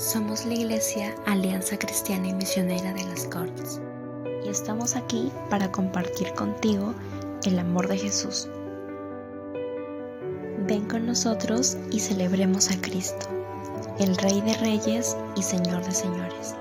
Somos la Iglesia Alianza Cristiana y Misionera de las Cortes y estamos aquí para compartir contigo el amor de Jesús. Ven con nosotros y celebremos a Cristo, el Rey de Reyes y Señor de Señores.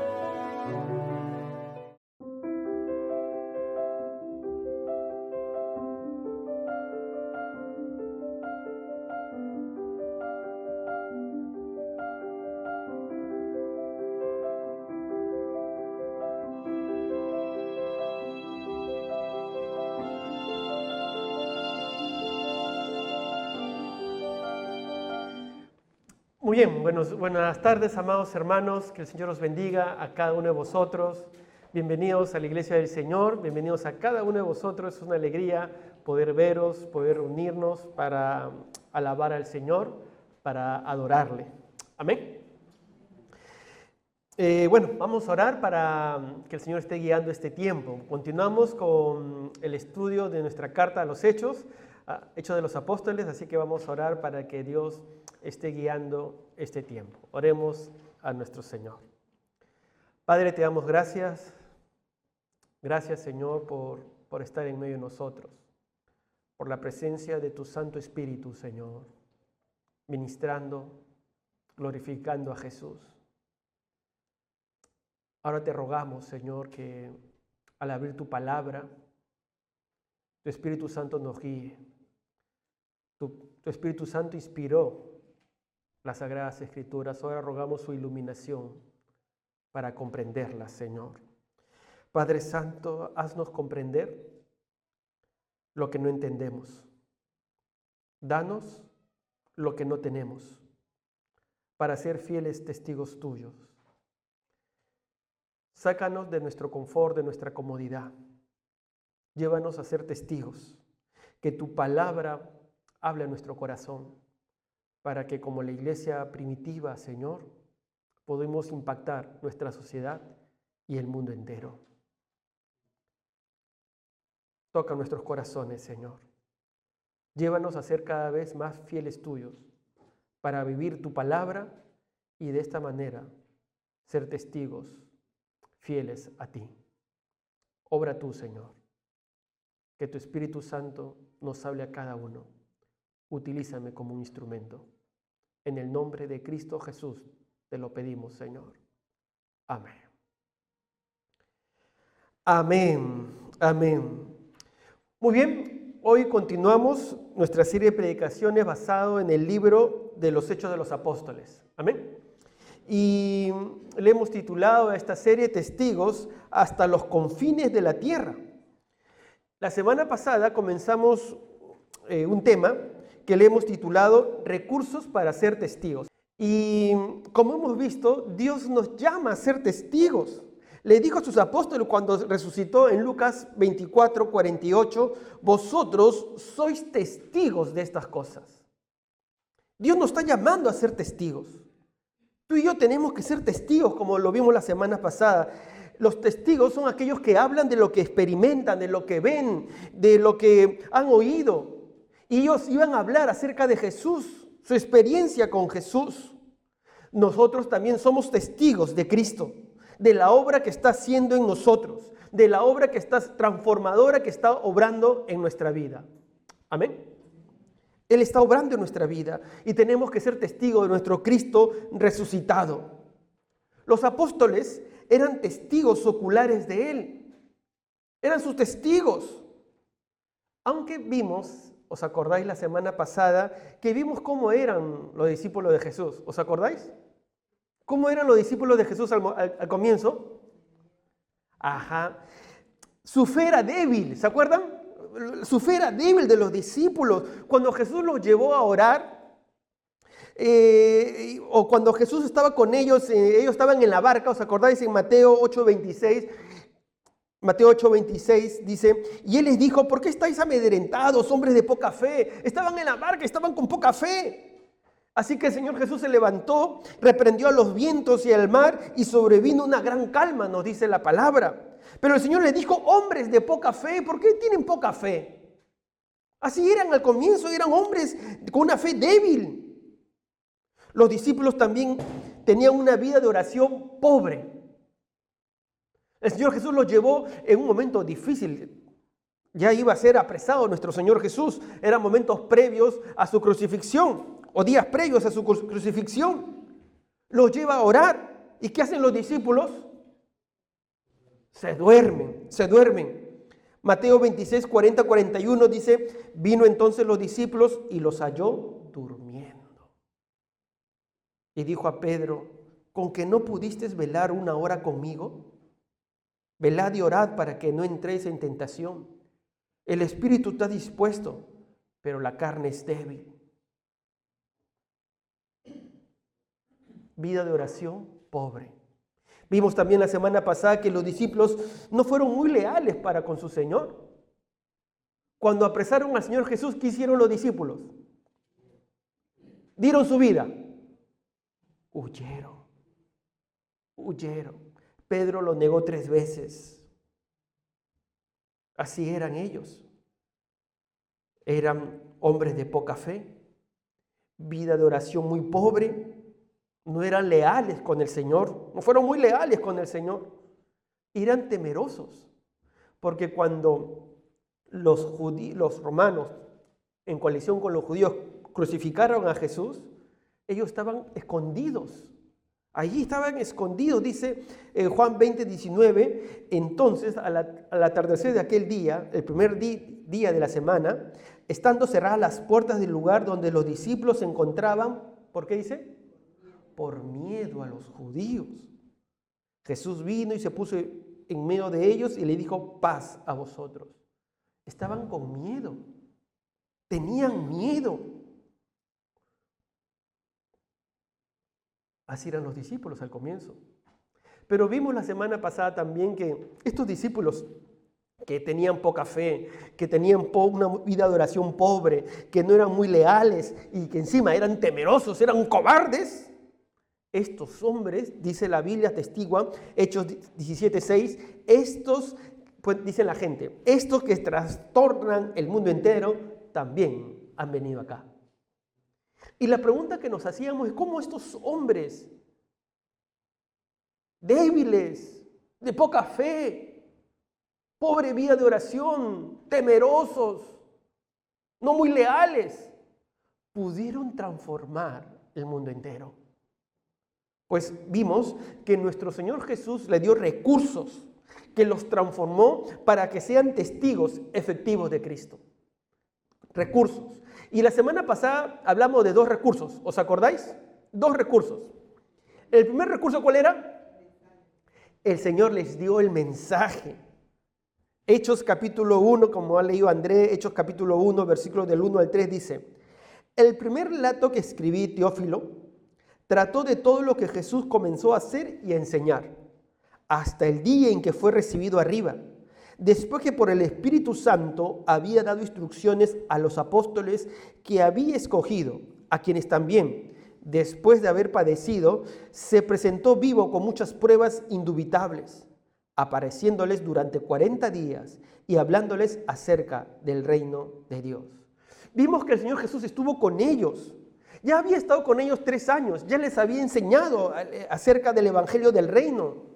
Muy bien, buenas tardes, amados hermanos, que el Señor os bendiga a cada uno de vosotros. Bienvenidos a la Iglesia del Señor, bienvenidos a cada uno de vosotros. Es una alegría poder veros, poder reunirnos para alabar al Señor, para adorarle. Amén. Vamos a orar para que el Señor esté guiando este tiempo. Continuamos con el estudio de nuestra carta a los Hechos de los Apóstoles, así que vamos a orar para que Dios esté guiando este tiempo. Oremos a nuestro Señor. Padre, te damos gracias. Gracias, Señor, por estar en medio de nosotros, por la presencia de tu Santo Espíritu, Señor, ministrando, glorificando a Jesús. Ahora te rogamos, Señor, que al abrir tu palabra, tu Espíritu Santo nos guíe. Tu Espíritu Santo inspiró las Sagradas Escrituras. Ahora rogamos su iluminación para comprenderlas, Señor. Padre Santo, haznos comprender lo que no entendemos. Danos lo que no tenemos para ser fieles testigos tuyos. Sácanos de nuestro confort, de nuestra comodidad. Llévanos a ser testigos. Que tu palabra hable a nuestro corazón, para que como la iglesia primitiva, Señor, podamos impactar nuestra sociedad y el mundo entero. Toca nuestros corazones, Señor. Llévanos a ser cada vez más fieles tuyos, para vivir tu palabra y de esta manera ser testigos fieles a ti. Obra tú, Señor. Que tu Espíritu Santo nos hable a cada uno. Utilízame como un instrumento. En el nombre de Cristo Jesús te lo pedimos, Señor. Amén. Amén. Amén. Muy bien, hoy continuamos nuestra serie de predicaciones basado en el libro de los Hechos de los Apóstoles. Amén. Y le hemos titulado a esta serie Testigos hasta los confines de la tierra. La semana pasada comenzamos un tema que le hemos titulado Recursos para ser testigos. Y como hemos visto, Dios nos llama a ser testigos. Le dijo a sus apóstoles cuando resucitó en Lucas 24:48, vosotros sois testigos de estas cosas. Dios nos está llamando a ser testigos. Tú y yo tenemos que ser testigos, como lo vimos la semana pasada. Los testigos son aquellos que hablan de lo que experimentan, de lo que ven, de lo que han oído. Y ellos iban a hablar acerca de Jesús, su experiencia con Jesús. Nosotros también somos testigos de Cristo, de la obra que está haciendo en nosotros, de la obra que está transformadora, que está obrando en nuestra vida. Amén. Él está obrando en nuestra vida y tenemos que ser testigos de nuestro Cristo resucitado. Los apóstoles eran testigos oculares de Él. Eran sus testigos. Aunque vimos, ¿os acordáis la semana pasada que vimos cómo eran los discípulos de Jesús? ¿Os acordáis? ¿Cómo eran los discípulos de Jesús al comienzo? Ajá. Su fe era débil, ¿se acuerdan? Su fe era débil de los discípulos. Cuando Jesús los llevó a orar, o cuando Jesús estaba con ellos, ellos estaban en la barca, ¿os acordáis? En Mateo 8:26. Mateo 8:26 dice, y Él les dijo, ¿por qué estáis amedrentados, hombres de poca fe? Estaban en la barca, estaban con poca fe. Así que el Señor Jesús se levantó, reprendió a los vientos y al mar y sobrevino una gran calma, nos dice la palabra. Pero el Señor les dijo, hombres de poca fe, ¿por qué tienen poca fe? Así eran al comienzo, eran hombres con una fe débil. Los discípulos también tenían una vida de oración pobre. El Señor Jesús los llevó en un momento difícil. Ya iba a ser apresado nuestro Señor Jesús. Eran momentos previos a su crucifixión o días previos a su crucifixión. Los lleva a orar. ¿Y qué hacen los discípulos? Se duermen. Mateo 26, 40, 41 dice, vino entonces los discípulos y los halló durmiendo. Y dijo a Pedro, ¿con que no pudiste velar una hora conmigo? Velad y orad para que no entréis en tentación. El espíritu está dispuesto, pero la carne es débil. Vida de oración pobre. Vimos también la semana pasada que los discípulos no fueron muy leales para con su Señor. Cuando apresaron al Señor Jesús, ¿qué hicieron los discípulos? Dieron su vida. Huyeron. Pedro lo negó 3 veces. Así eran ellos. Eran hombres de poca fe, vida de oración muy pobre, no eran leales con el Señor, no fueron muy leales con el Señor, eran temerosos, porque cuando los romanos, en coalición con los judíos, crucificaron a Jesús, ellos estaban escondidos. Allí estaban escondidos, dice Juan 20, 19, entonces al atardecer de aquel día, el primer día de la semana, estando cerradas las puertas del lugar donde los discípulos se encontraban, ¿por qué dice? Por miedo a los judíos. Jesús vino y se puso en medio de ellos y le dijo, paz a vosotros. Estaban con miedo, tenían miedo. Así eran los discípulos al comienzo. Pero vimos la semana pasada también que estos discípulos que tenían poca fe, que tenían una vida de oración pobre, que no eran muy leales y que encima eran temerosos, eran cobardes, estos hombres, dice la Biblia, atestigua, Hechos 17:6, estos, pues dice la gente, estos que trastornan el mundo entero también han venido acá. Y la pregunta que nos hacíamos es cómo estos hombres débiles, de poca fe, pobre vida de oración, temerosos, no muy leales, pudieron transformar el mundo entero. Pues vimos que nuestro Señor Jesús le dio recursos que los transformó para que sean testigos efectivos de Cristo. Recursos. Y la semana pasada hablamos de 2 recursos, ¿os acordáis? 2 recursos. El primer recurso, ¿cuál era? El Señor les dio el mensaje. Hechos capítulo 1, como ha leído André, Hechos capítulo 1, versículos del 1 al 3 dice, el primer relato que escribí, Teófilo, trató de todo lo que Jesús comenzó a hacer y a enseñar, hasta el día en que fue recibido arriba, después que por el Espíritu Santo había dado instrucciones a los apóstoles que había escogido, a quienes también, después de haber padecido, se presentó vivo con muchas pruebas indubitables, apareciéndoles durante 40 días y hablándoles acerca del reino de Dios. Vimos que el Señor Jesús estuvo con ellos. Ya había estado con ellos 3 años, ya les había enseñado acerca del evangelio del reino.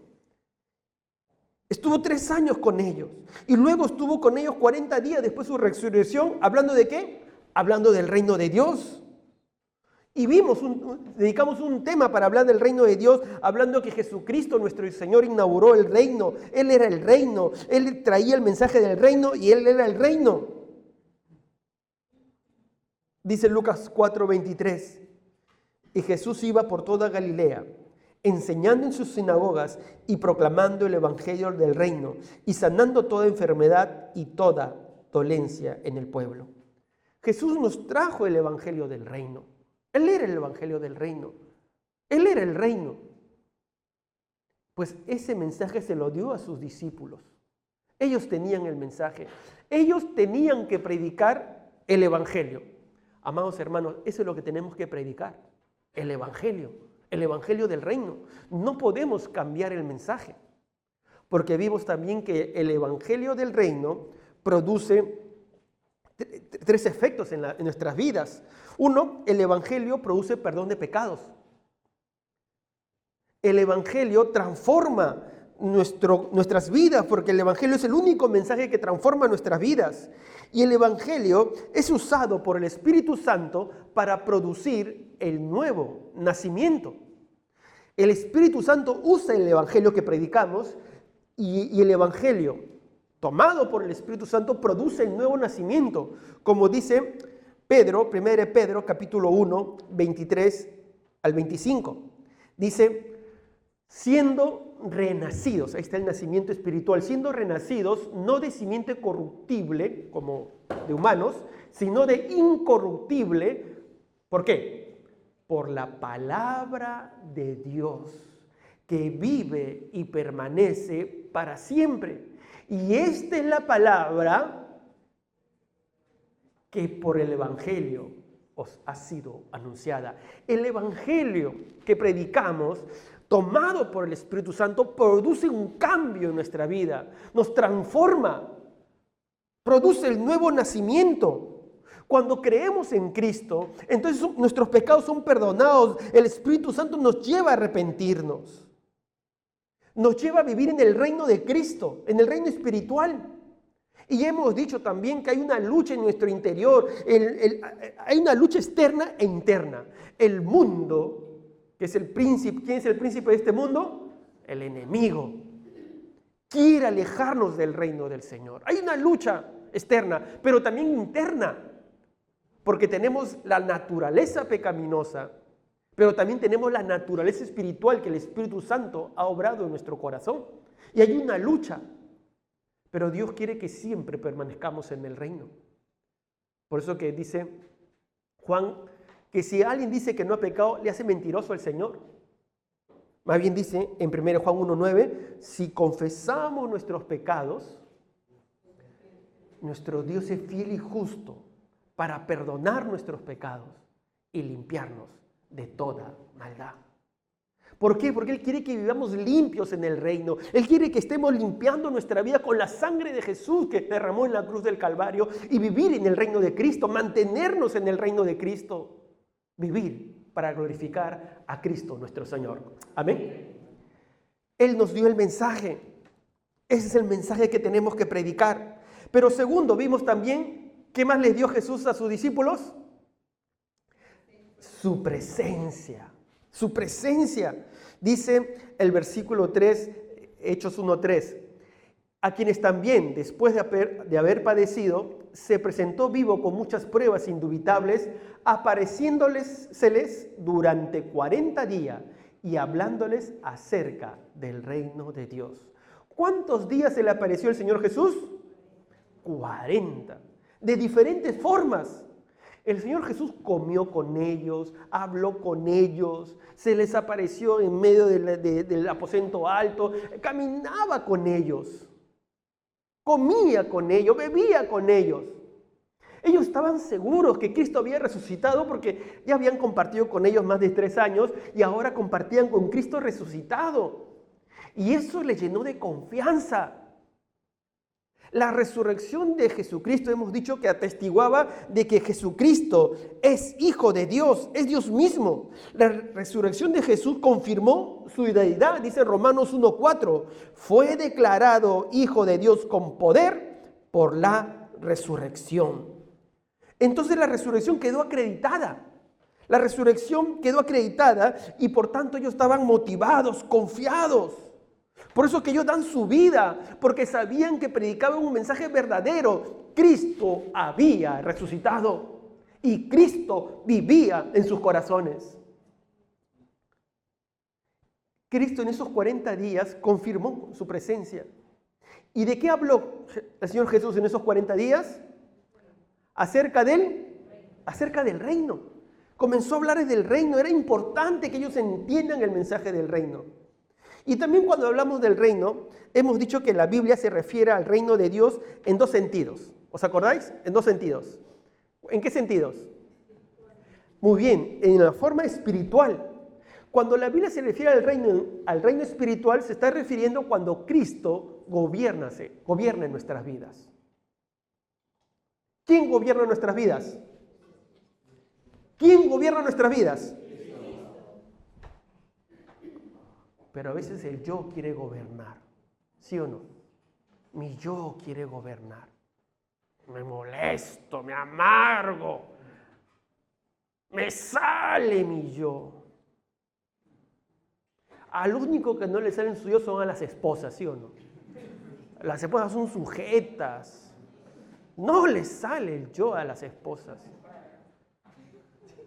Estuvo 3 años con ellos y luego estuvo con ellos 40 días después de su resurrección, ¿hablando de qué? Hablando del reino de Dios. Y dedicamos un tema para hablar del reino de Dios, hablando que Jesucristo, nuestro Señor, inauguró el reino. Él era el reino, Él traía el mensaje del reino y Él era el reino. Dice Lucas 4:23, y Jesús iba por toda Galilea, enseñando en sus sinagogas y proclamando el evangelio del reino y sanando toda enfermedad y toda dolencia en el pueblo. Jesús nos trajo el evangelio del reino. Él era el evangelio del reino. Él era el reino. Pues ese mensaje se lo dio a sus discípulos. Ellos tenían el mensaje. Ellos tenían que predicar el evangelio. Amados hermanos, eso es lo que tenemos que predicar. El evangelio del reino. No podemos cambiar el mensaje. Porque vimos también que el evangelio del reino produce tres efectos en nuestras vidas. Uno, el Evangelio produce perdón de pecados. El Evangelio transforma nuestras vidas, porque el Evangelio es el único mensaje que transforma nuestras vidas. Y el Evangelio es usado por el Espíritu Santo para producir el nuevo nacimiento. El Espíritu Santo usa el Evangelio que predicamos y el Evangelio, tomado por el Espíritu Santo, produce el nuevo nacimiento. Como dice Pedro, 1 Pedro, capítulo 1, 23 al 25. Dice, siendo renacidos, ahí está el nacimiento espiritual, siendo renacidos no de simiente corruptible, como de humanos, sino de incorruptible. ¿Por qué? Por la palabra de Dios, que vive y permanece para siempre. Y esta es la palabra que por el Evangelio os ha sido anunciada. El Evangelio que predicamos, tomado por el Espíritu Santo, produce un cambio en nuestra vida, nos transforma, produce el nuevo nacimiento. Cuando creemos en Cristo, entonces nuestros pecados son perdonados, el Espíritu Santo nos lleva a arrepentirnos, nos lleva a vivir en el reino de Cristo, en el reino espiritual. Y hemos dicho también que hay una lucha en nuestro interior, hay una lucha externa e interna. El mundo, que es el príncipe, ¿quién es el príncipe de este mundo? El enemigo. Quiere alejarnos del reino del Señor. Hay una lucha externa, pero también interna, porque tenemos la naturaleza pecaminosa, pero también tenemos la naturaleza espiritual que el Espíritu Santo ha obrado en nuestro corazón. Y hay una lucha, pero Dios quiere que siempre permanezcamos en el reino. Por eso que dice Juan, que si alguien dice que no ha pecado, le hace mentiroso al Señor. Más bien dice en 1 Juan 1:9, si confesamos nuestros pecados, nuestro Dios es fiel y justo para perdonar nuestros pecados y limpiarnos de toda maldad. ¿Por qué? Porque Él quiere que vivamos limpios en el reino. Él quiere que estemos limpiando nuestra vida con la sangre de Jesús que derramó en la cruz del Calvario y vivir en el reino de Cristo, mantenernos en el reino de Cristo, vivir para glorificar a Cristo nuestro Señor. Amén. Él nos dio el mensaje. Ese es el mensaje que tenemos que predicar. Pero segundo, vimos también, ¿qué más les dio Jesús a sus discípulos? Su presencia. Su presencia. Dice el versículo 3, Hechos 1:3, a quienes también, después de haber padecido, se presentó vivo con muchas pruebas indubitables, apareciéndoles durante 40 días y hablándoles acerca del reino de Dios. ¿Cuántos días se le apareció el Señor Jesús? 40. De diferentes formas. El Señor Jesús comió con ellos, habló con ellos, se les apareció en medio del aposento alto, caminaba con ellos, comía con ellos, bebía con ellos. Ellos estaban seguros que Cristo había resucitado porque ya habían compartido con ellos más de 3 años y ahora compartían con Cristo resucitado. Y eso les llenó de confianza. La resurrección de Jesucristo, hemos dicho que atestiguaba de que Jesucristo es Hijo de Dios, es Dios mismo. La resurrección de Jesús confirmó su deidad, dice Romanos 1:4. Fue declarado Hijo de Dios con poder por la resurrección. Entonces la resurrección quedó acreditada. La resurrección quedó acreditada y por tanto ellos estaban motivados, confiados. Por eso que ellos dan su vida, porque sabían que predicaban un mensaje verdadero. Cristo había resucitado y Cristo vivía en sus corazones. Cristo en esos 40 días confirmó su presencia. ¿Y de qué habló el Señor Jesús en esos 40 días? Acerca del reino. Comenzó a hablar del reino. Era importante que ellos entiendan el mensaje del reino. Y también cuando hablamos del reino, hemos dicho que la Biblia se refiere al reino de Dios en 2 sentidos. ¿Os acordáis? En 2 sentidos. ¿En qué sentidos? Muy bien, en la forma espiritual. Cuando la Biblia se refiere al reino espiritual, se está refiriendo cuando Cristo gobierna en nuestras vidas. ¿Quién gobierna nuestras vidas? ¿Quién gobierna nuestras vidas? Pero a veces el yo quiere gobernar, ¿sí o no? Mi yo quiere gobernar. Me molesto, me amargo, me sale mi yo. Al único que no le salen su yo son a las esposas, ¿sí o no? Las esposas son sujetas. No les sale el yo a las esposas.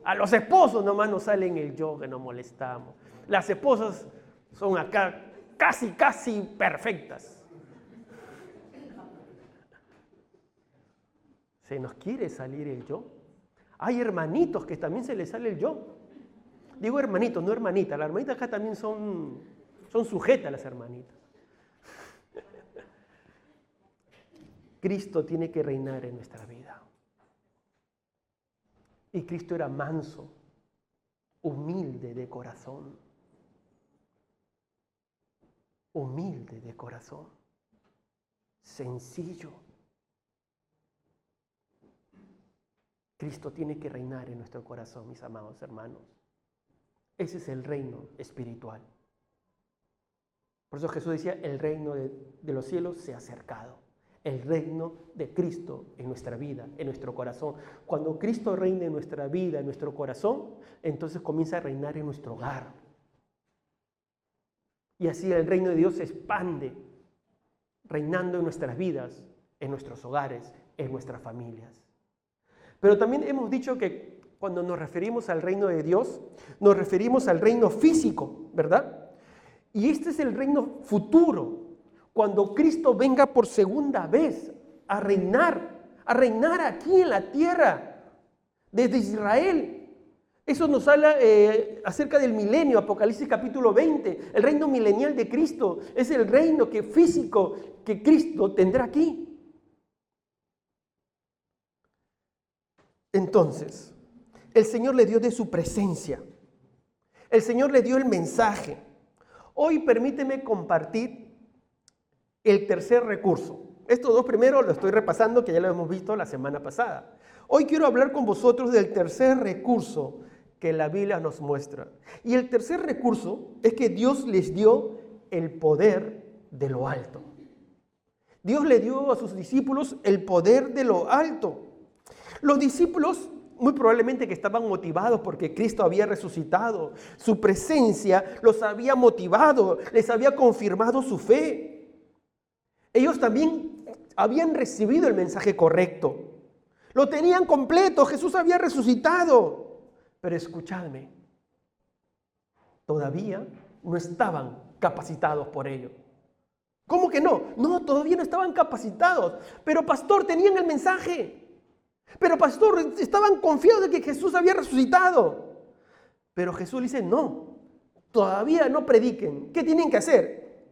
A los esposos nomás nos salen el yo que nos molestamos. Las esposas son acá casi perfectas. Se nos quiere salir el yo. Hay hermanitos que también se les sale el yo. Digo hermanitos, no hermanitas. Las hermanitas acá también son sujetas las hermanitas. Cristo tiene que reinar en nuestra vida. Y Cristo era manso, humilde de corazón. Humilde de corazón. Sencillo. Cristo tiene que reinar en nuestro corazón, mis amados hermanos. Ese es el reino espiritual. Por eso Jesús decía, el reino de los cielos se ha acercado. El reino de Cristo en nuestra vida, en nuestro corazón. Cuando Cristo reina en nuestra vida, en nuestro corazón, entonces comienza a reinar en nuestro hogar. Y así el reino de Dios se expande, reinando en nuestras vidas, en nuestros hogares, en nuestras familias. Pero también hemos dicho que cuando nos referimos al reino de Dios, nos referimos al reino físico, ¿verdad? Y este es el reino futuro, cuando Cristo venga por segunda vez a reinar aquí en la tierra, desde Israel. Eso nos habla acerca del milenio, Apocalipsis capítulo 20, el reino milenial de Cristo. Es el reino físico que Cristo tendrá aquí. Entonces, el Señor le dio de su presencia. El Señor le dio el mensaje. Hoy permíteme compartir el tercer recurso. Estos dos primeros lo estoy repasando, que ya lo hemos visto la semana pasada. Hoy quiero hablar con vosotros del tercer recurso que la Biblia nos muestra. Y el tercer recurso es que Dios les dio el poder de lo alto. Dios le dio a sus discípulos el poder de lo alto. Los discípulos muy probablemente que estaban motivados porque Cristo había resucitado. Su presencia los había motivado, les había confirmado su fe. Ellos también habían recibido el mensaje correcto. Lo tenían completo, Jesús había resucitado. Pero escuchadme, todavía no estaban capacitados por ello. ¿Cómo que no? No, todavía no estaban capacitados. Pero pastor, tenían el mensaje. Pero pastor, estaban confiados de que Jesús había resucitado. Pero Jesús dice, no, todavía no prediquen. ¿Qué tienen que hacer?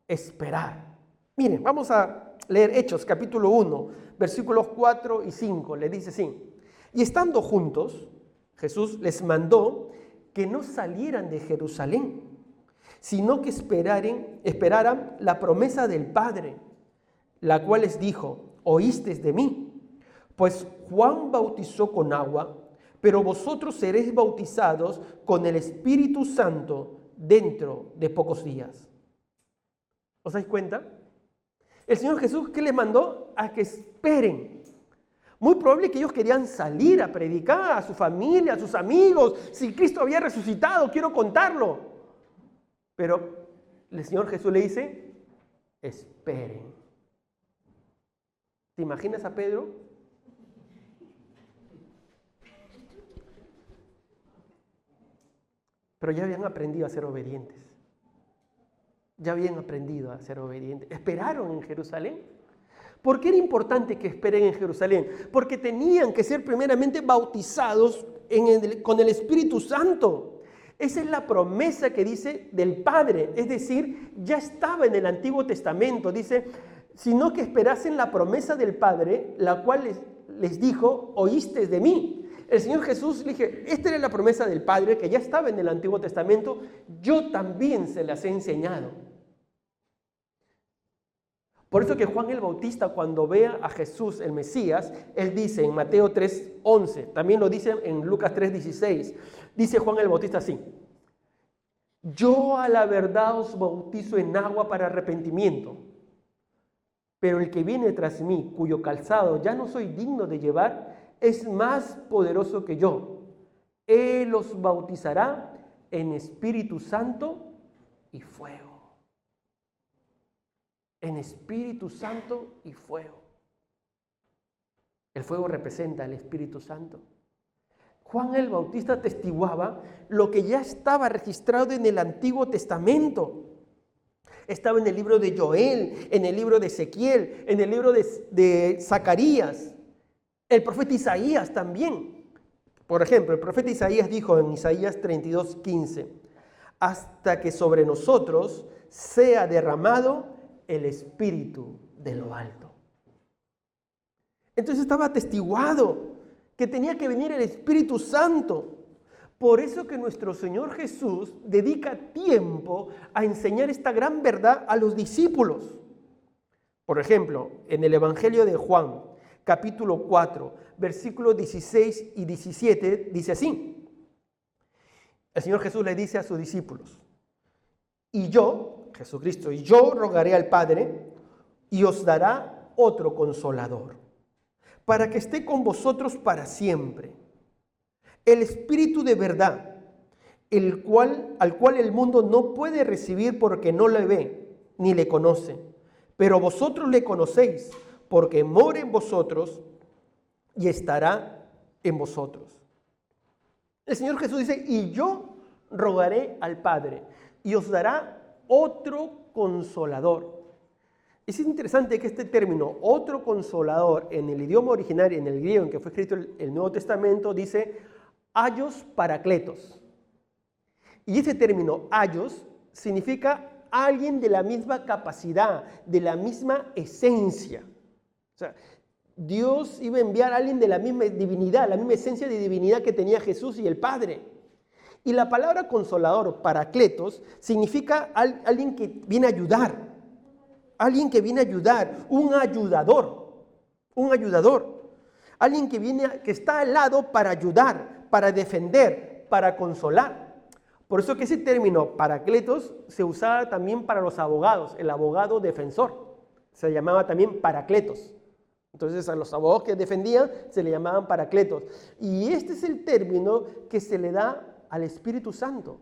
Esperar. Miren, vamos a leer Hechos capítulo 1, versículos 4 y 5. Le dice así: y estando juntos, Jesús les mandó que no salieran de Jerusalén, sino que esperaran la promesa del Padre, la cual les dijo, oísteis de mí. Pues Juan bautizó con agua, pero vosotros seréis bautizados con el Espíritu Santo dentro de pocos días. ¿Os dais cuenta? El Señor Jesús, ¿qué les mandó? A que esperen. Muy probable que ellos querían salir a predicar a su familia, a sus amigos. Si Cristo había resucitado, quiero contarlo. Pero el Señor Jesús le dice, esperen. ¿Te imaginas a Pedro? Pero ya habían aprendido a ser obedientes. Ya habían aprendido a ser obedientes. Esperaron en Jerusalén. ¿Por qué era importante que esperen en Jerusalén? Porque tenían que ser primeramente bautizados con el Espíritu Santo. Esa es la promesa que dice del Padre. Es decir, ya estaba en el Antiguo Testamento. Dice, sino que esperasen la promesa del Padre, la cual les dijo, oísteis de mí. El Señor Jesús le dije, esta era la promesa del Padre que ya estaba en el Antiguo Testamento. Yo también se las he enseñado. Por eso que Juan el Bautista, cuando ve a Jesús, el Mesías, él dice en Mateo 3:11, también lo dice en Lucas 3:16, dice Juan el Bautista así: yo a la verdad os bautizo en agua para arrepentimiento, pero el que viene tras mí, cuyo calzado ya no soy digno de llevar, es más poderoso que yo. Él os bautizará en Espíritu Santo y fuego. En Espíritu Santo y fuego. El fuego representa al Espíritu Santo. Juan el Bautista atestiguaba lo que ya estaba registrado en el Antiguo Testamento. Estaba en el libro de Joel, en el libro de Ezequiel, en el libro de Zacarías, el profeta Isaías también. Por ejemplo, el profeta Isaías dijo en Isaías 32:15, hasta que sobre nosotros sea derramado el Espíritu de lo alto. Entonces estaba atestiguado que tenía que venir el Espíritu Santo. Por eso que nuestro Señor Jesús dedica tiempo a enseñar esta gran verdad a los discípulos. Por ejemplo, en el Evangelio de Juan, capítulo 4, versículos 16 y 17, dice así. El Señor Jesús le dice a sus discípulos: y yo, Jesucristo, y yo rogaré al Padre y os dará otro consolador, para que esté con vosotros para siempre. El Espíritu de verdad, al cual el mundo no puede recibir porque no le ve ni le conoce, pero vosotros le conocéis, porque mora en vosotros y estará en vosotros. El Señor Jesús dice: y yo rogaré al Padre y os dará otro consolador. Es interesante que este término, otro consolador, en el idioma original, en el griego en que fue escrito el Nuevo Testamento, dice Aios Parakletos. Y ese término, Aios, significa alguien de la misma capacidad, de la misma esencia. O sea, Dios iba a enviar a alguien de la misma divinidad, la misma esencia de divinidad que tenía Jesús y el Padre. Y la palabra consolador, Parakletos, significa alguien que viene a ayudar. Alguien que viene a ayudar, un ayudador. Alguien que está al lado para ayudar, para defender, para consolar. Por eso que ese término Parakletos se usaba también para los abogados, el abogado defensor. Se llamaba también Parakletos. Entonces a los abogados que defendían se le llamaban Parakletos. Y este es el término que se le da al Espíritu Santo.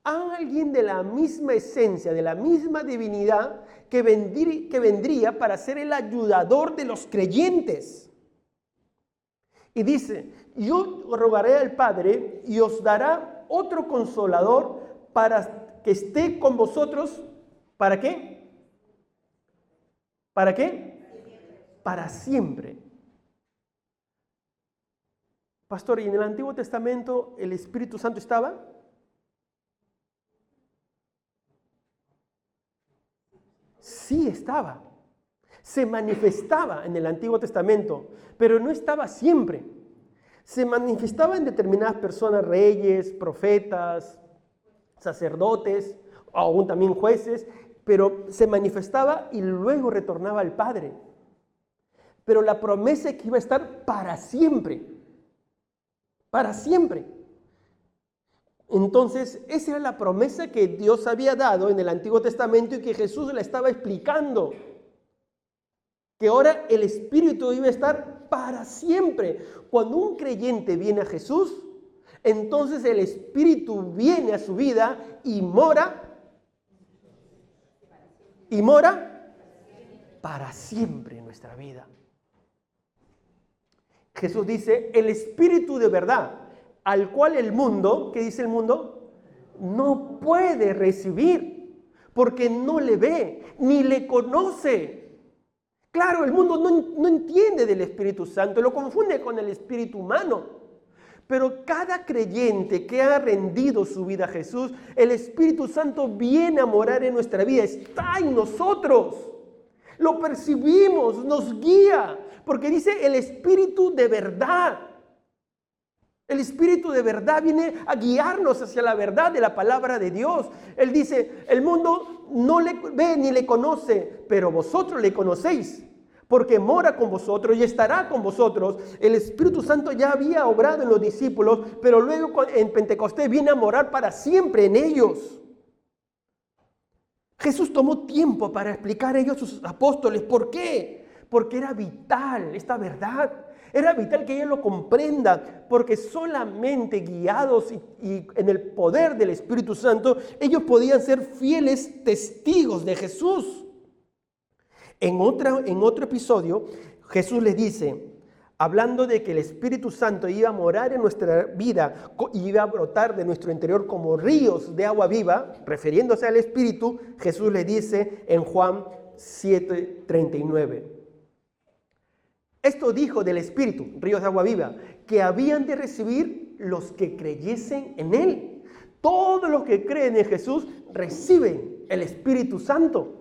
Alguien de la misma esencia, de la misma divinidad, que vendría para ser el ayudador de los creyentes. Y dice: yo rogaré al Padre y os dará otro consolador para que esté con vosotros. ¿Para qué? ¿Para qué? Para siempre. Pastor, ¿y en el Antiguo Testamento el Espíritu Santo estaba? Sí estaba. Se manifestaba en el Antiguo Testamento, pero no estaba siempre. Se manifestaba en determinadas personas, reyes, profetas, sacerdotes, aún también jueces, pero se manifestaba y luego retornaba al Padre. Pero la promesa es que iba a estar para siempre. Para siempre. Entonces, esa era la promesa que Dios había dado en el Antiguo Testamento y que Jesús la estaba explicando. Que ahora el Espíritu iba a estar para siempre. Cuando un creyente viene a Jesús, entonces el Espíritu viene a su vida y mora para siempre en nuestra vida. Jesús dice: el Espíritu de verdad, al cual el mundo, ¿qué dice el mundo? No puede recibir, porque no le ve, ni le conoce. Claro, el mundo no entiende del Espíritu Santo, lo confunde con el espíritu humano. Pero cada creyente que ha rendido su vida a Jesús, el Espíritu Santo viene a morar en nuestra vida, está en nosotros. Lo percibimos, nos guía, porque dice el Espíritu de verdad. El Espíritu de verdad viene a guiarnos hacia la verdad de la palabra de Dios. Él dice, el mundo no le ve ni le conoce, pero vosotros le conocéis, porque mora con vosotros y estará con vosotros. El Espíritu Santo ya había obrado en los discípulos, pero luego en Pentecostés viene a morar para siempre en ellos. Jesús tomó tiempo para explicar a ellos a sus apóstoles. ¿Por qué? Porque era vital esta verdad. Era vital que ellos lo comprendan, porque solamente guiados y en el poder del Espíritu Santo, ellos podían ser fieles testigos de Jesús. En otro episodio, Jesús les dice, hablando de que el Espíritu Santo iba a morar en nuestra vida y iba a brotar de nuestro interior como ríos de agua viva, refiriéndose al Espíritu, Jesús les dice en Juan 7:39. Esto dijo del Espíritu, ríos de agua viva, que habían de recibir los que creyesen en Él. Todos los que creen en Jesús reciben el Espíritu Santo.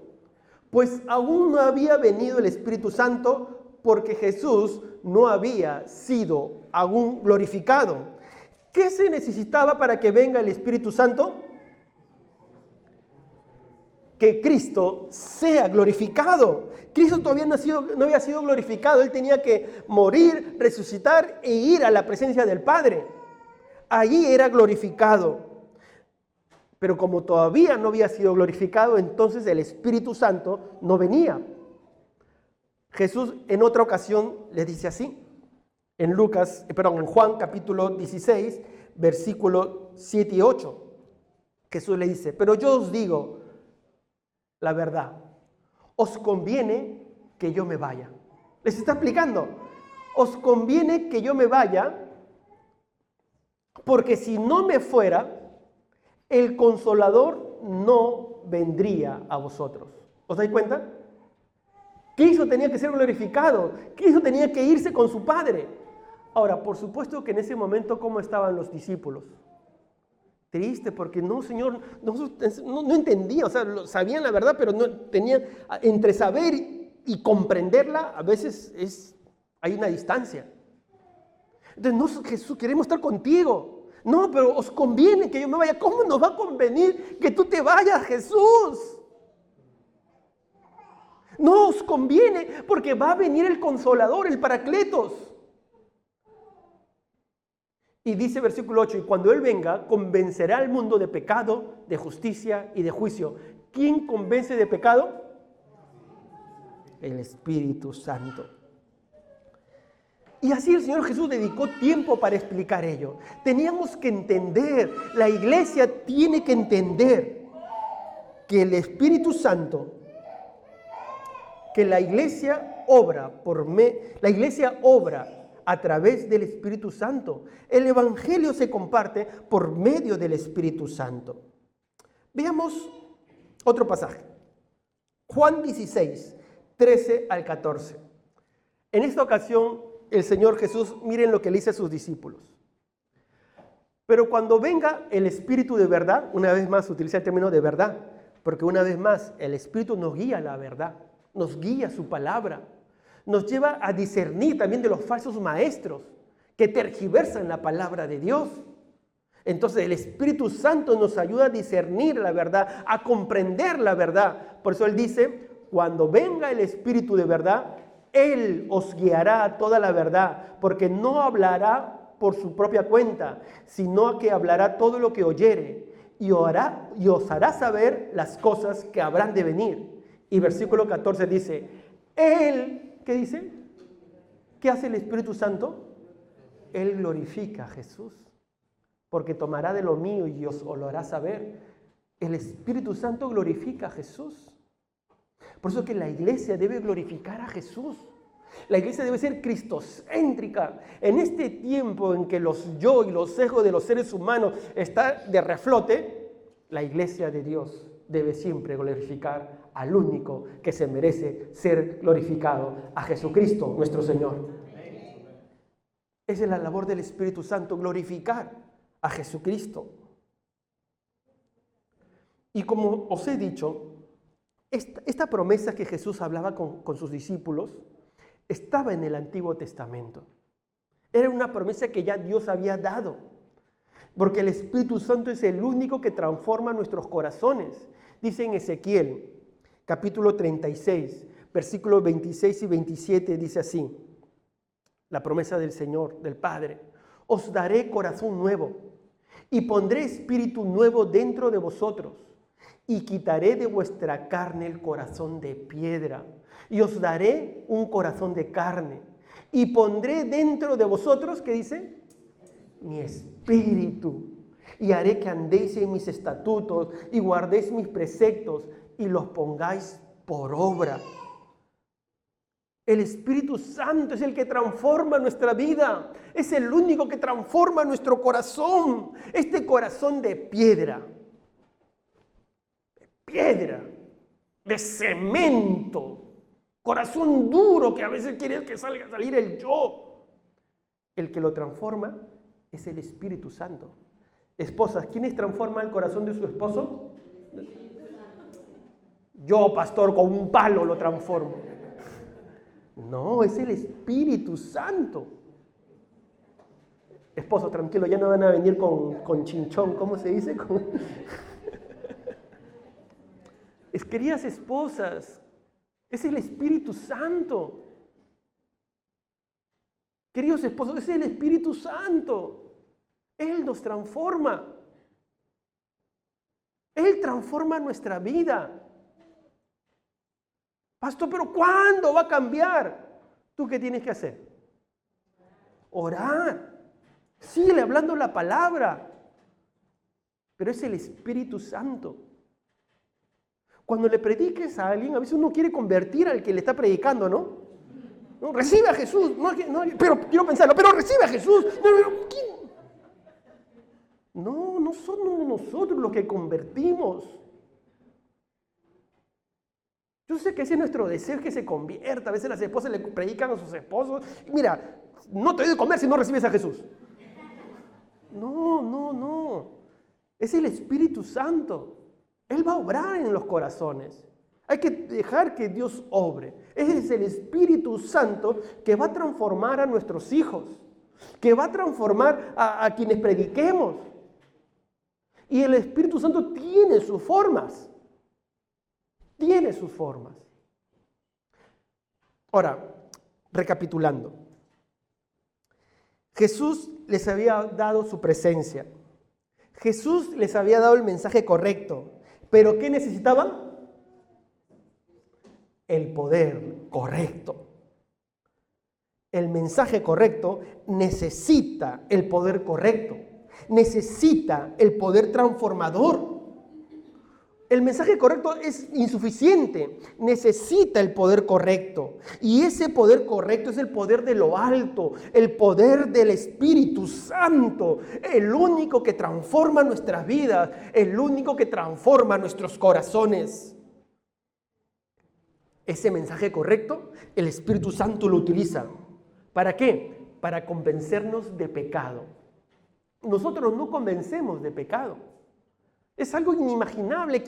Pues aún no había venido el Espíritu Santo porque Jesús no había sido aún glorificado. ¿Qué se necesitaba para que venga el Espíritu Santo? Que Cristo sea glorificado. Cristo todavía no había sido glorificado. Él tenía que morir, resucitar e ir a la presencia del Padre. Allí era glorificado. Pero como todavía no había sido glorificado, entonces el Espíritu Santo no venía. Jesús en otra ocasión les dice así, en Juan capítulo 16, versículos 7 y 8. Jesús le dice, pero yo os digo la verdad, os conviene que yo me vaya. Les está explicando, os conviene que yo me vaya, porque si no me fuera, el Consolador no vendría a vosotros. ¿Os dais cuenta? Cristo tenía que ser glorificado. Cristo tenía que irse con su Padre. Ahora, por supuesto que en ese momento, ¿cómo estaban los discípulos? Triste, porque no, Señor, no entendían, o sea, sabían la verdad, pero no tenían, entre saber y comprenderla, a veces hay una distancia. Entonces, no, Jesús, queremos estar contigo. No, pero os conviene que yo me vaya. ¿Cómo nos va a convenir que tú te vayas, Jesús? No os conviene, porque va a venir el Consolador, el Paracletos. Y dice versículo 8, y cuando Él venga, convencerá al mundo de pecado, de justicia y de juicio. ¿Quién convence de pecado? El Espíritu Santo. Y así el Señor Jesús dedicó tiempo para explicar ello. Teníamos que entender, la iglesia tiene que entender que el Espíritu Santo, que la iglesia obra a través del Espíritu Santo. El Evangelio se comparte por medio del Espíritu Santo. Veamos otro pasaje. Juan 16, 13 al 14. En esta ocasión, el Señor Jesús, miren lo que le dice a sus discípulos. Pero cuando venga el Espíritu de verdad, una vez más utiliza el término de verdad, porque una vez más el Espíritu nos guía a la verdad, nos guía su palabra, nos lleva a discernir también de los falsos maestros que tergiversan la palabra de Dios. Entonces el Espíritu Santo nos ayuda a discernir la verdad, a comprender la verdad. Por eso Él dice, cuando venga el Espíritu de verdad, Él os guiará a toda la verdad, porque no hablará por su propia cuenta, sino que hablará todo lo que oyere y os hará saber las cosas que habrán de venir. Y versículo 14 dice, Él, ¿qué dice? ¿Qué hace el Espíritu Santo? Él glorifica a Jesús, porque tomará de lo mío y os lo hará saber. El Espíritu Santo glorifica a Jesús. Por eso que la iglesia debe glorificar a Jesús. La iglesia debe ser cristocéntrica. En este tiempo en que los yo y los egos de los seres humanos están de reflote, la iglesia de Dios debe siempre glorificar al único que se merece ser glorificado, a Jesucristo, nuestro Señor. Esa es la labor del Espíritu Santo, glorificar a Jesucristo. Y como os he dicho, esta promesa que Jesús hablaba con sus discípulos estaba en el Antiguo Testamento. Era una promesa que ya Dios había dado. Porque el Espíritu Santo es el único que transforma nuestros corazones. Dice en Ezequiel, capítulo 36, versículos 26 y 27, dice así, la promesa del Señor, del Padre: os daré corazón nuevo y pondré espíritu nuevo dentro de vosotros y quitaré de vuestra carne el corazón de piedra y os daré un corazón de carne y pondré dentro de vosotros, ¿qué dice? Mi espíritu, y haré que andéis en mis estatutos y guardéis mis preceptos y los pongáis por obra. El Espíritu Santo es el que transforma nuestra vida. Es el único que transforma nuestro corazón. Este corazón de piedra, de cemento, corazón duro que a veces quiere que salga a salir el yo. El que lo transforma es el Espíritu Santo. Esposas, ¿quiénes transforman el corazón de su esposo? Yo, pastor, con un palo lo transformo. No, es el Espíritu Santo. Esposo, tranquilo, ya no van a venir con chinchón, ¿cómo se dice? Queridas esposas, es el Espíritu Santo. Queridos esposos, es el Espíritu Santo. Él nos transforma. Él transforma nuestra vida. Pastor, pero ¿cuándo va a cambiar? ¿Tú qué tienes que hacer? Orar. Síguele hablando la palabra. Pero es el Espíritu Santo. Cuando le prediques a alguien, a veces uno quiere convertir al que le está predicando, ¿no? No, recibe a Jesús. No, pero quiero pensarlo, pero recibe a Jesús. No somos nosotros los que convertimos. Yo sé que ese es nuestro deseo, que se convierta. A veces las esposas le predican a sus esposos: mira, no te doy de comer si no recibes a Jesús. No. Es el Espíritu Santo. Él va a obrar en los corazones. Hay que dejar que Dios obre. Es el Espíritu Santo que va a transformar a nuestros hijos, que va a transformar a quienes prediquemos. Y el Espíritu Santo tiene sus formas. Tiene sus formas. Ahora, recapitulando. Jesús les había dado su presencia. Jesús les había dado el mensaje correcto. ¿Pero qué necesitaban? El poder correcto. El mensaje correcto necesita el poder correcto. Necesita el poder transformador. El mensaje correcto es insuficiente, necesita el poder correcto. Y ese poder correcto es el poder de lo alto, el poder del Espíritu Santo, el único que transforma nuestras vidas, el único que transforma nuestros corazones. Ese mensaje correcto, el Espíritu Santo lo utiliza. ¿Para qué? Para convencernos de pecado. Nosotros no convencemos de pecado. Es algo inimaginable.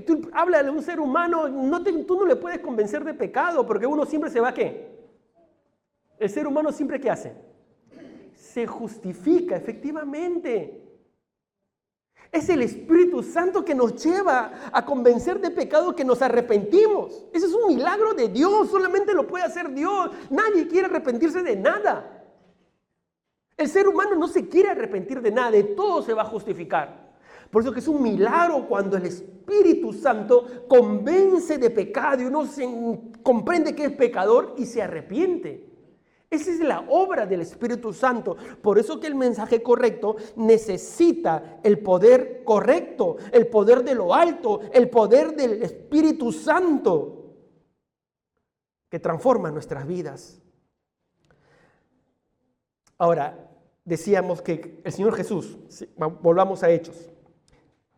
Tú hablas de un ser humano, tú no le puedes convencer de pecado, porque uno siempre se va a ¿qué? El ser humano siempre ¿qué hace? Se justifica, efectivamente. Es el Espíritu Santo que nos lleva a convencer de pecado, que nos arrepentimos. Ese es un milagro de Dios, solamente lo puede hacer Dios. Nadie quiere arrepentirse de nada. El ser humano no se quiere arrepentir de nada, de todo se va a justificar. Por eso que es un milagro cuando el Espíritu Santo convence de pecado y uno comprende que es pecador y se arrepiente. Esa es la obra del Espíritu Santo. Por eso que el mensaje correcto necesita el poder correcto, el poder de lo alto, el poder del Espíritu Santo que transforma nuestras vidas. Ahora, decíamos que el Señor Jesús, volvamos a Hechos,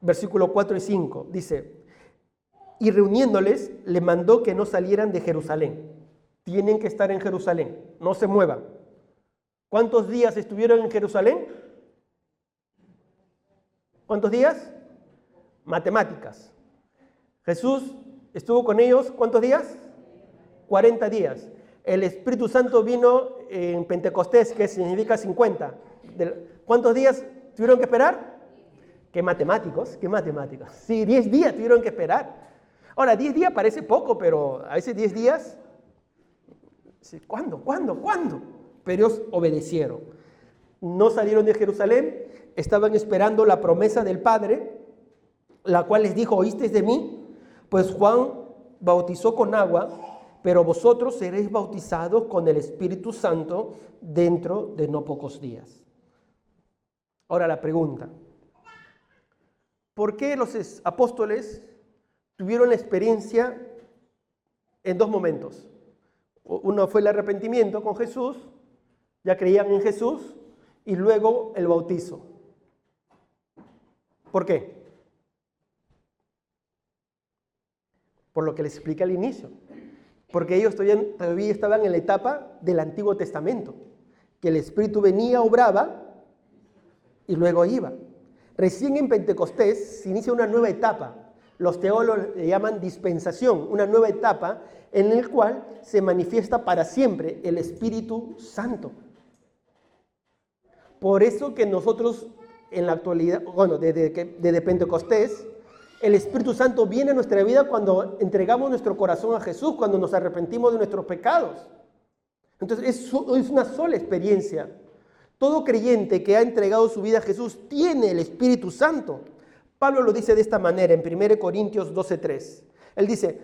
versículo 4 y 5, dice: y reuniéndoles, le mandó que no salieran de Jerusalén. Tienen que estar en Jerusalén, no se muevan. ¿Cuántos días estuvieron en Jerusalén? ¿Cuántos días? Matemáticas. Jesús estuvo con ellos, ¿cuántos días? 40 días. El Espíritu Santo vino en Pentecostés, que significa 50. ¿Cuántos días tuvieron que esperar? ¿Qué matemáticos? ¿Qué matemáticos? Sí, 10 días tuvieron que esperar. Ahora, 10 días parece poco, pero a veces 10 días... ¿Cuándo? Pero ellos obedecieron. No salieron de Jerusalén, estaban esperando la promesa del Padre, la cual les dijo, ¿oísteis de mí? Pues Juan bautizó con agua, pero vosotros seréis bautizados con el Espíritu Santo dentro de no pocos días. Ahora la pregunta, ¿por qué los apóstoles tuvieron la experiencia en dos momentos? Uno fue el arrepentimiento con Jesús, ya creían en Jesús, y luego el bautizo. ¿Por qué? Por lo que les expliqué al inicio. Porque ellos todavía estaban en la etapa del Antiguo Testamento, que el Espíritu venía, obraba y luego iba. Recién en Pentecostés se inicia una nueva etapa. Los teólogos le llaman dispensación, una nueva etapa en la cual se manifiesta para siempre el Espíritu Santo. Por eso que nosotros en la actualidad, bueno, desde Pentecostés, el Espíritu Santo viene a nuestra vida cuando entregamos nuestro corazón a Jesús, cuando nos arrepentimos de nuestros pecados. Entonces es una sola experiencia. Todo creyente que ha entregado su vida a Jesús tiene el Espíritu Santo. Pablo lo dice de esta manera en 1 Corintios 12:3. Él dice,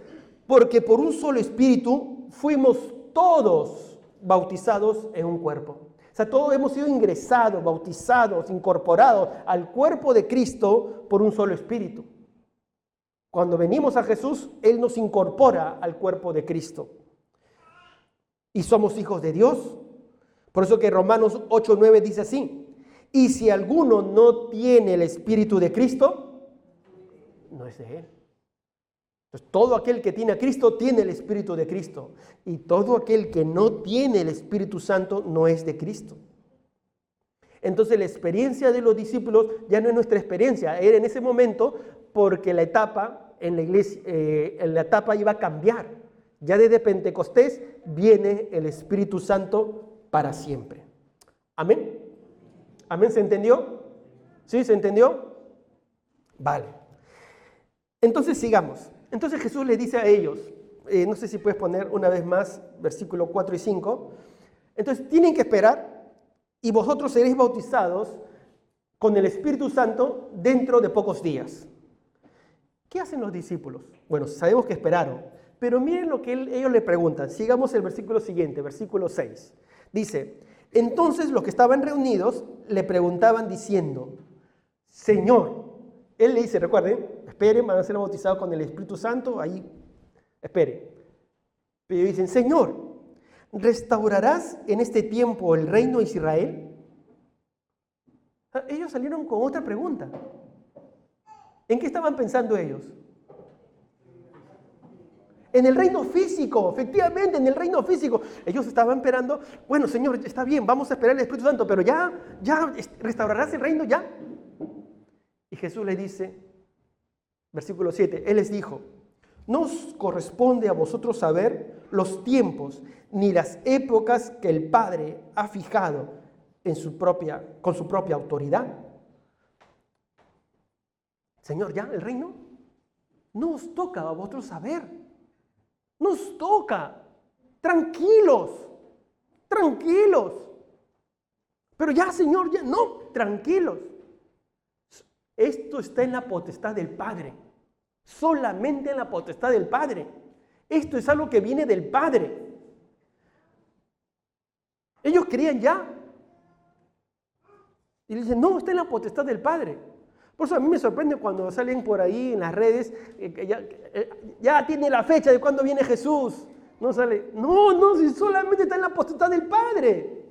porque por un solo Espíritu fuimos todos bautizados en un cuerpo. O sea, todos hemos sido ingresados, bautizados, incorporados al cuerpo de Cristo por un solo Espíritu. Cuando venimos a Jesús, Él nos incorpora al cuerpo de Cristo. Y somos hijos de Dios. Por eso que Romanos 8:9 dice así, y si alguno no tiene el Espíritu de Cristo, no es de Él. Entonces, todo aquel que tiene a Cristo tiene el Espíritu de Cristo. Y todo aquel que no tiene el Espíritu Santo no es de Cristo. Entonces, la experiencia de los discípulos ya no es nuestra experiencia. Era en ese momento porque la etapa en la iglesia, la etapa iba a cambiar. Ya desde Pentecostés viene el Espíritu Santo para siempre. ¿Amén? ¿Amén? ¿Se entendió? ¿Sí? ¿Se entendió? Vale. Entonces sigamos. Entonces Jesús le dice a ellos, no sé si puedes poner una vez más versículo 4 y 5. Entonces tienen que esperar y vosotros seréis bautizados con el Espíritu Santo dentro de pocos días. ¿Qué hacen los discípulos? Bueno, sabemos que esperaron, pero miren lo que ellos le preguntan. Sigamos el versículo siguiente, versículo 6. Dice, entonces los que estaban reunidos le preguntaban diciendo, Señor, Él le dice, recuerden, esperen, van a ser bautizados con el Espíritu Santo, ahí, esperen. Pero dicen, Señor, ¿restaurarás en este tiempo el reino de Israel? Ellos salieron con otra pregunta. ¿En qué estaban pensando ellos? En el reino físico, efectivamente, en el reino físico. Ellos estaban esperando, bueno, Señor, está bien, vamos a esperar el Espíritu Santo, pero ya restaurarás el reino, ya. Y Jesús le dice, versículo 7, Él les dijo, no os corresponde a vosotros saber los tiempos ni las épocas que el Padre ha fijado con su propia autoridad. Señor, ¿ya el reino? No os toca a vosotros saber. Nos toca. Tranquilos. Tranquilos. Pero ya, Señor, ya no. Tranquilos. Esto está en la potestad del Padre. Solamente en la potestad del Padre. Esto es algo que viene del Padre. Ellos creían ya. Y dicen, no, está en la potestad del Padre. Por eso a mí me sorprende cuando salen por ahí en las redes, ya tiene la fecha de cuándo viene Jesús. No sale, no, si solamente está en la potestad del Padre.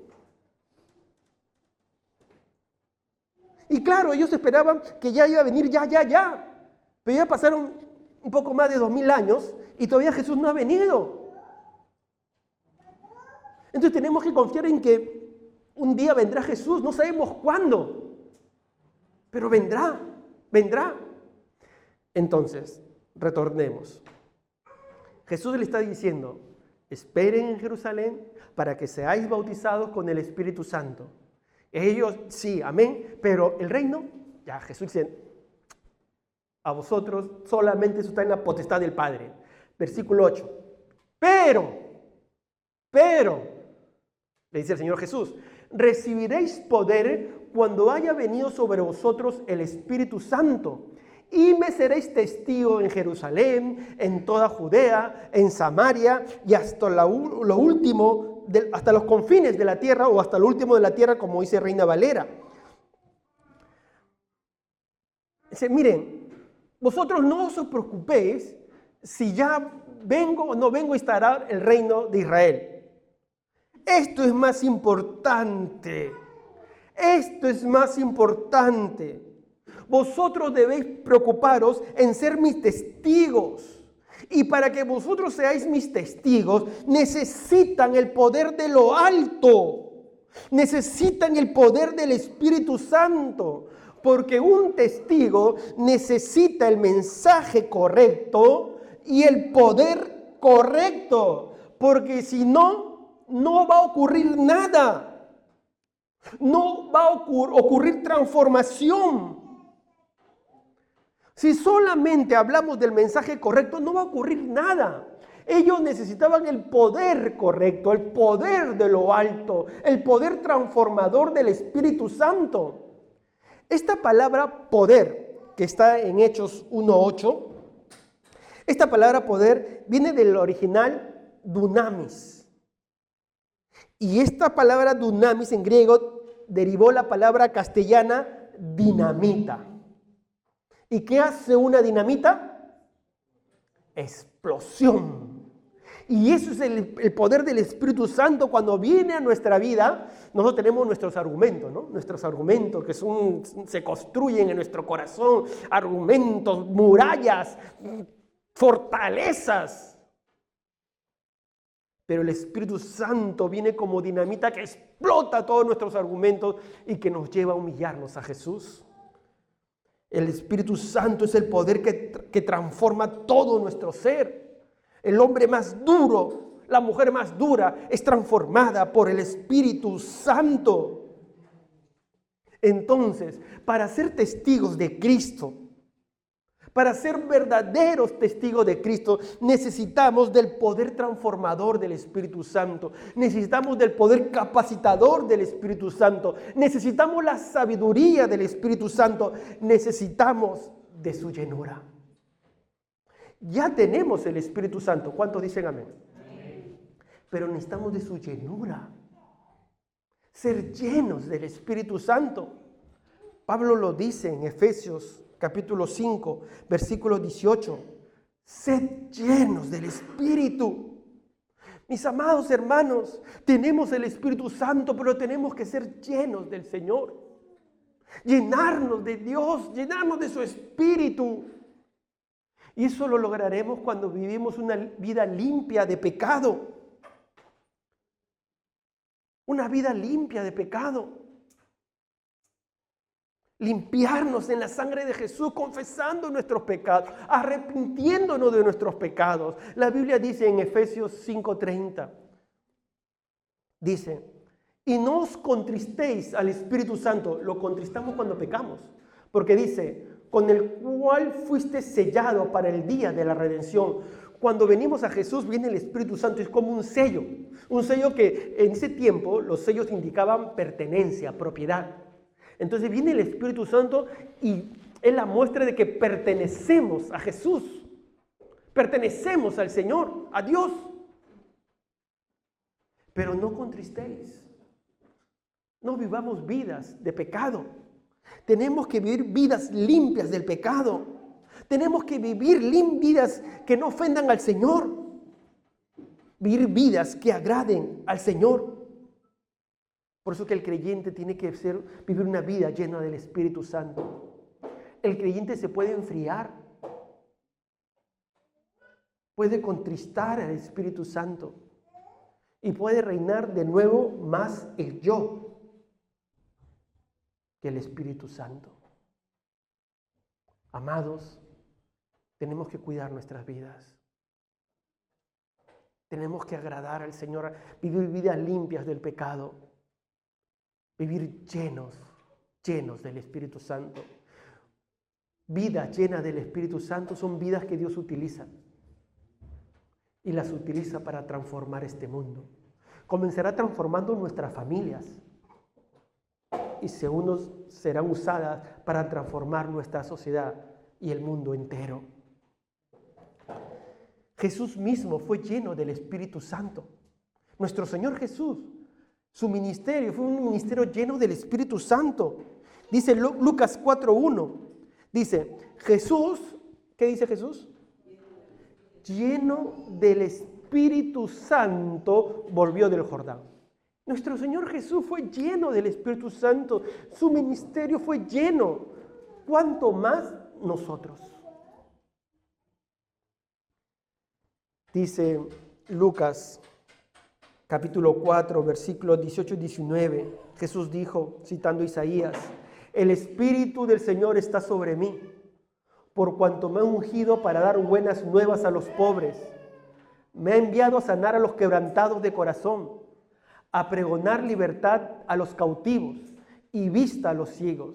Y claro, ellos esperaban que ya iba a venir, ya. Pero ya pasaron un poco más de 2000 años y todavía Jesús no ha venido. Entonces tenemos que confiar en que un día vendrá Jesús, no sabemos cuándo. Pero vendrá. Entonces, retornemos. Jesús le está diciendo, esperen en Jerusalén para que seáis bautizados con el Espíritu Santo. Ellos, sí, amén, pero el reino, ya Jesús dice, a vosotros solamente eso está en la potestad del Padre. Versículo 8. Pero, le dice el Señor Jesús, recibiréis poder cuando haya venido sobre vosotros el Espíritu Santo. Y me seréis testigo en Jerusalén, en toda Judea, en Samaria y hasta lo último, hasta los confines de la tierra o hasta lo último de la tierra, como dice Reina Valera. Dice, miren, vosotros no os preocupéis si ya vengo o no vengo a instaurar el reino de Israel. Esto es más importante. Esto es más importante. Vosotros debéis preocuparos en ser mis testigos. Y para que vosotros seáis mis testigos, necesitan el poder de lo alto. Necesitan el poder del Espíritu Santo. Porque un testigo necesita el mensaje correcto y el poder correcto. Porque si no, no va a ocurrir nada. No va a ocurrir transformación. Si solamente hablamos del mensaje correcto, no va a ocurrir nada. Ellos necesitaban el poder correcto, el poder de lo alto, el poder transformador del Espíritu Santo. Esta palabra poder, que está en Hechos 1:8, esta palabra poder viene del original dunamis. Y esta palabra dunamis en griego derivó la palabra castellana dinamita. ¿Y qué hace una dinamita? Explosión. Y eso es el poder del Espíritu Santo cuando viene a nuestra vida. Nosotros tenemos nuestros argumentos, ¿no? Nuestros argumentos que se construyen en nuestro corazón. Argumentos, murallas, fortalezas. Pero el Espíritu Santo viene como dinamita que explota todos nuestros argumentos y que nos lleva a humillarnos a Jesús. El Espíritu Santo es el poder que transforma todo nuestro ser. El hombre más duro, la mujer más dura es transformada por el Espíritu Santo. Entonces, para ser testigos de Cristo, para ser verdaderos testigos de Cristo, necesitamos del poder transformador del Espíritu Santo. Necesitamos del poder capacitador del Espíritu Santo. Necesitamos la sabiduría del Espíritu Santo. Necesitamos de su llenura. Ya tenemos el Espíritu Santo. ¿Cuántos dicen amén? Pero necesitamos de su llenura. Ser llenos del Espíritu Santo. Pablo lo dice en Efesios capítulo 5, versículo 18. Sed llenos del Espíritu. Mis amados hermanos, tenemos el Espíritu Santo, pero tenemos que ser llenos del Señor. Llenarnos de Dios, llenarnos de su Espíritu. Y eso lo lograremos cuando vivimos una vida limpia de pecado. Una vida limpia de pecado. Limpiarnos en la sangre de Jesús, confesando nuestros pecados, arrepintiéndonos de nuestros pecados. La Biblia dice en Efesios 5:30, dice, y no os contristéis al Espíritu Santo. Lo contristamos cuando pecamos, porque dice, con el cual fuiste sellado para el día de la redención. Cuando venimos a Jesús viene el Espíritu Santo, es como un sello que en ese tiempo los sellos indicaban pertenencia, propiedad. Entonces viene el Espíritu Santo y es la muestra de que pertenecemos a Jesús, pertenecemos al Señor, a Dios. Pero no contristéis, no vivamos vidas de pecado. Tenemos que vivir vidas limpias del pecado. Tenemos que vivir vidas que no ofendan al Señor. Vivir vidas que agraden al Señor. Por eso que el creyente tiene que vivir una vida llena del Espíritu Santo. El creyente se puede enfriar. Puede contristar al Espíritu Santo. Y puede reinar de nuevo más el yo que el Espíritu Santo. Amados, tenemos que cuidar nuestras vidas. Tenemos que agradar al Señor, vivir vidas limpias del pecado, vivir llenos del Espíritu Santo. Vidas llenas del Espíritu Santo son vidas que Dios utiliza y las utiliza para transformar este mundo. Comenzará transformando nuestras familias y segundos serán usadas para transformar nuestra sociedad y el mundo entero. Jesús mismo fue lleno del Espíritu Santo. Nuestro Señor Jesús, su ministerio fue un ministerio lleno del Espíritu Santo. Dice Lucas 4:1, dice, Jesús, ¿qué dice Jesús? Lleno del Espíritu Santo volvió del Jordán. Nuestro Señor Jesús fue lleno del Espíritu Santo. Su ministerio fue lleno. ¿Cuánto más nosotros? Dice Lucas capítulo 4, versículos 18 y 19. Jesús dijo, citando Isaías, el Espíritu del Señor está sobre mí, por cuanto me ha ungido para dar buenas nuevas a los pobres. Me ha enviado a sanar a los quebrantados de corazón, a pregonar libertad a los cautivos y vista a los ciegos,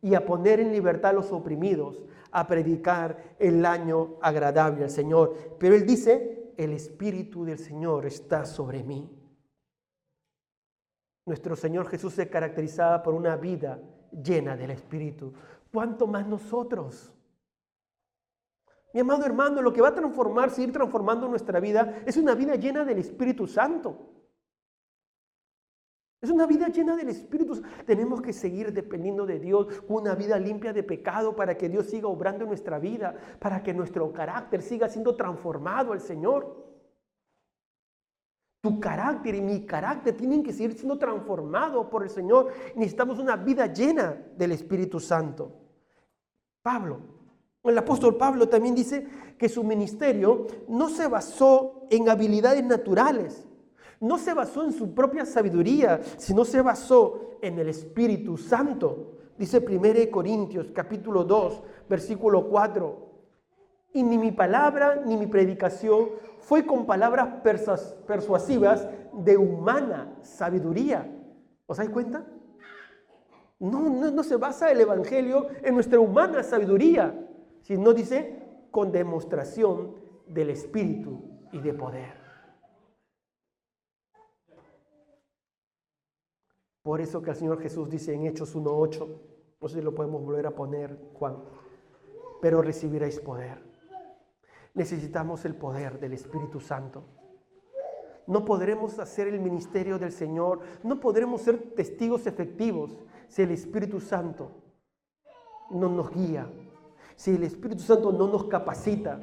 y a poner en libertad a los oprimidos, a predicar el año agradable al Señor. Pero Él dice, el Espíritu del Señor está sobre mí. Nuestro Señor Jesús se caracterizaba por una vida llena del Espíritu. ¿Cuánto más nosotros? Mi amado hermano, lo que va a transformar, seguir transformando nuestra vida, es una vida llena del Espíritu Santo. Es una vida llena del Espíritu. Tenemos que seguir dependiendo de Dios, una vida limpia de pecado para que Dios siga obrando en nuestra vida, para que nuestro carácter siga siendo transformado al Señor. Tu carácter y mi carácter tienen que seguir siendo transformados por el Señor. Necesitamos una vida llena del Espíritu Santo. El apóstol Pablo también dice que su ministerio no se basó en habilidades naturales, no se basó en su propia sabiduría, sino se basó en el Espíritu Santo. Dice 1 Corintios capítulo 2, versículo 4. Y ni mi palabra ni mi predicación fue con palabras persuasivas de humana sabiduría. ¿Os dais cuenta? No se basa el Evangelio en nuestra humana sabiduría, sino dice con demostración del Espíritu y de poder. Por eso que el Señor Jesús dice en Hechos 1:8, no sé si lo podemos volver a poner, Juan, pero recibiréis poder. Necesitamos el poder del Espíritu Santo. No podremos hacer el ministerio del Señor, no podremos ser testigos efectivos si el Espíritu Santo no nos guía, si el Espíritu Santo no nos capacita.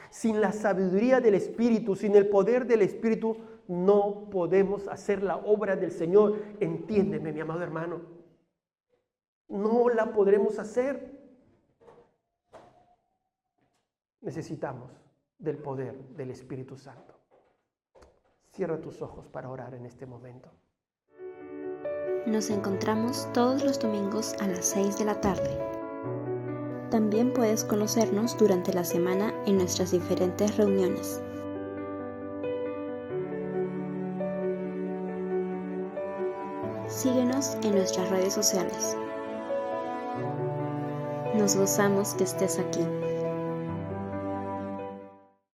Sin la sabiduría del Espíritu, sin el poder del Espíritu, no podemos hacer la obra del Señor. Entiéndeme, mi amado hermano. No la podremos hacer. Necesitamos del poder del Espíritu Santo. Cierra tus ojos para orar en este momento. Nos encontramos todos los domingos a las 6 de la tarde. También puedes conocernos durante la semana en nuestras diferentes reuniones. Síguenos en nuestras redes sociales. Nos gozamos que estés aquí.